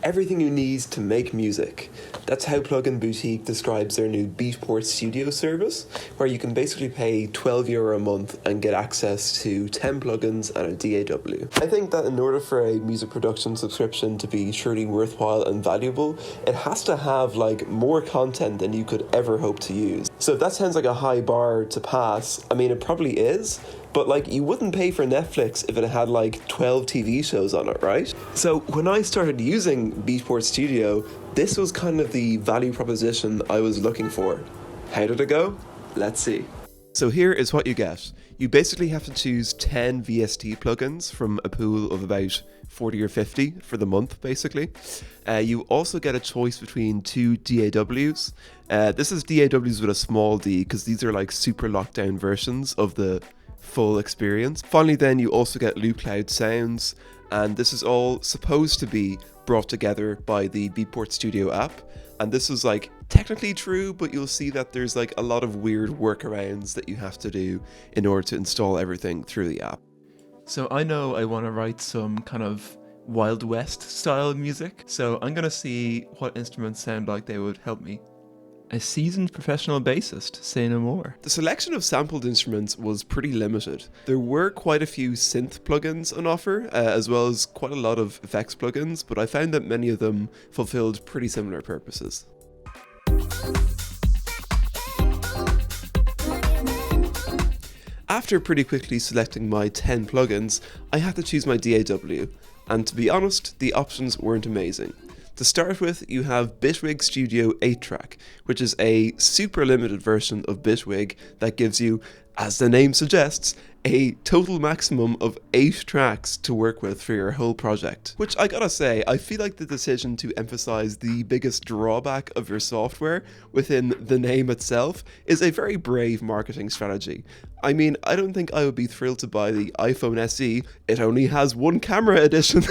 Everything you need to make music. That's how Plugin Boutique describes their new Beatport Studio service, where you can basically pay €12 a month and get access to 10 plugins and a DAW. I think that in order for a music production subscription to be truly worthwhile and valuable, it has to have more content than you could ever hope to use. So if that sounds like a high bar to pass, I mean it probably is, but you wouldn't pay for Netflix if it had 12 TV shows on it, right? So when I started using Beatport Studio, this was kind of the value proposition I was looking for. How did it go? Let's see. So here is what you get. You basically have to choose 10 VST plugins from a pool of about 40 or 50 for the month, basically. You also get a choice between 2 DAWs. This is DAWs with a small d, because these are super locked down versions of the full experience. Finally then, you also get Loop Cloud sounds, and this is all supposed to be brought together by the Beatport Studio app. And this is technically true, but you'll see that there's a lot of weird workarounds that you have to do in order to install everything through the app. So I know I want to write some kind of Wild West style music, so I'm going to see what instruments sound like they would help me. A seasoned professional bassist, say no more. The selection of sampled instruments was pretty limited. There were quite a few synth plugins on offer, as well as quite a lot of effects plugins, but I found that many of them fulfilled pretty similar purposes. After pretty quickly selecting my 10 plugins, I had to choose my DAW, and to be honest, the options weren't amazing. To start with, you have Bitwig Studio 8-track, which is a super limited version of Bitwig that gives you, as the name suggests, a total maximum of 8 tracks to work with for your whole project. Which I gotta say, I feel like the decision to emphasize the biggest drawback of your software within the name itself is a very brave marketing strategy. I mean, I don't think I would be thrilled to buy the iPhone SE, it only has one camera edition.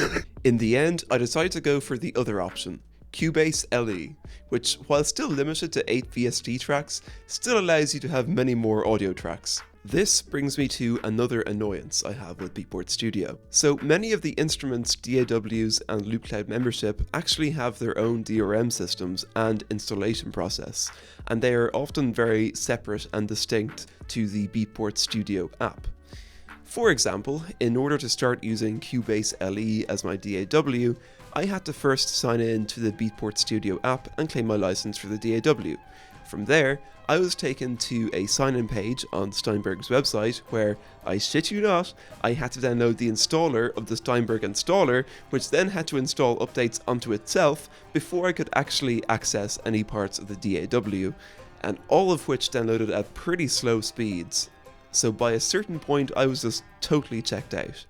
In the end, I decided to go for the other option, Cubase LE, which, while still limited to 8 VST tracks, still allows you to have many more audio tracks. This brings me to another annoyance I have with Beatport Studio. So many of the instruments, DAWs and Loop Cloud membership actually have their own DRM systems and installation process, and they are often very separate and distinct to the Beatport Studio app. For example, in order to start using Cubase LE as my DAW, I had to first sign in to the Beatport Studio app and claim my license for the DAW. From there, I was taken to a sign-in page on Steinberg's website where, I shit you not, I had to download the installer of the Steinberg installer, which then had to install updates onto itself before I could actually access any parts of the DAW, and all of which downloaded at pretty slow speeds. So by a certain point, I was just totally checked out.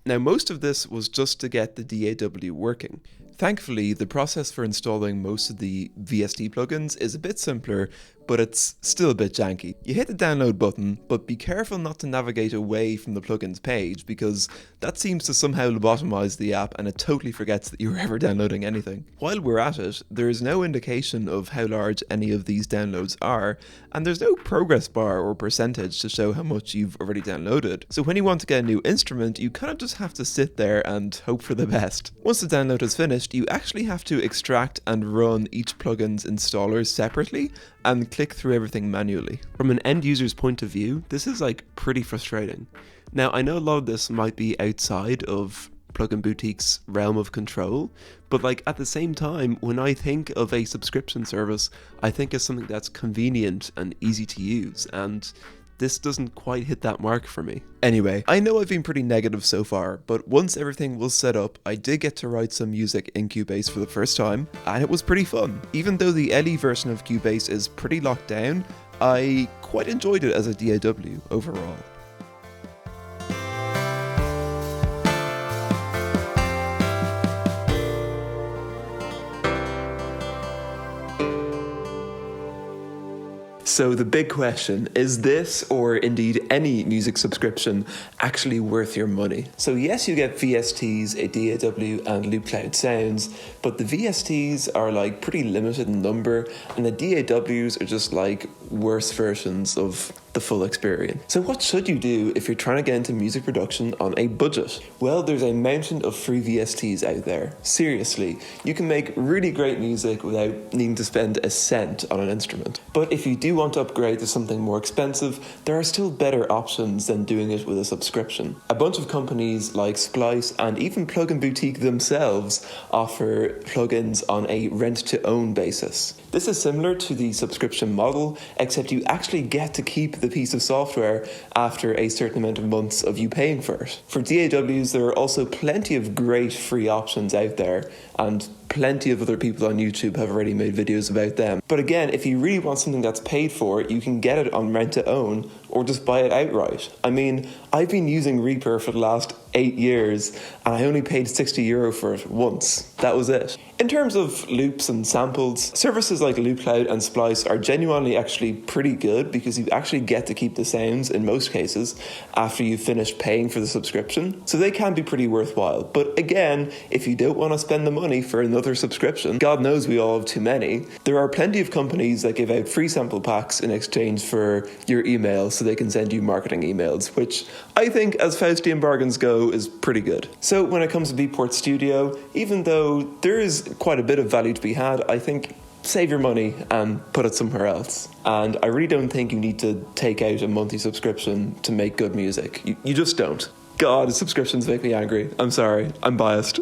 Now, most of this was just to get the DAW working. Thankfully, the process for installing most of the VST plugins is a bit simpler, but it's still a bit janky. You hit the download button, but be careful not to navigate away from the plugins page, because that seems to somehow lobotomize the app and it totally forgets that you were ever downloading anything. While we're at it, there is no indication of how large any of these downloads are, and there's no progress bar or percentage to show how much you've already downloaded. So when you want to get a new instrument, you kind of just have to sit there and hope for the best. Once the download is finished, you actually have to extract and run each plugin's installers separately and click through everything manually. From an end user's point of view, this is pretty frustrating. Now, I know a lot of this might be outside of Plugin Boutique's realm of control, but at the same time, when I think of a subscription service, I think of something that's convenient and easy to use, and this doesn't quite hit that mark for me. Anyway, I know I've been pretty negative so far, but once everything was set up, I did get to write some music in Cubase for the first time, and it was pretty fun. Even though the LE version of Cubase is pretty locked down, I quite enjoyed it as a DAW overall. So the big question, is this, or indeed any music subscription, actually worth your money? So yes, you get VSTs, a DAW and Loop Cloud sounds, but the VSTs are pretty limited in number, and the DAWs are just worse versions of the full experience. So what should you do if you're trying to get into music production on a budget? Well, there's a mountain of free VSTs out there. Seriously, you can make really great music without needing to spend a cent on an instrument. But if you do want to upgrade to something more expensive, there are still better options than doing it with a subscription. A bunch of companies like Splice and even Plugin Boutique themselves offer plugins on a rent-to-own basis. This is similar to the subscription model, except you actually get to keep the piece of software after a certain amount of months of you paying for it. For DAWs, there are also plenty of great free options out there, and plenty of other people on YouTube have already made videos about them. But again, if you really want something that's paid for, you can get it on rent to own or just buy it outright. I mean, I've been using Reaper for the last 8 years and I only paid €60 for it once. That was it. In terms of loops and samples, services like LoopCloud and Splice are genuinely actually pretty good because you actually get to keep the sounds in most cases after you've finished paying for the subscription. So they can be pretty worthwhile. But again, if you don't want to spend the money for another subscription, God knows we all have too many, there are plenty of companies that give out free sample packs in exchange for your email so they can send you marketing emails, which I think, as Faustian bargains go, is pretty good. So when it comes to Beatport Studio, even though there is quite a bit of value to be had, I think save your money and put it somewhere else. And I really don't think you need to take out a monthly subscription to make good music. You just don't. God, subscriptions make me angry. I'm sorry, I'm biased.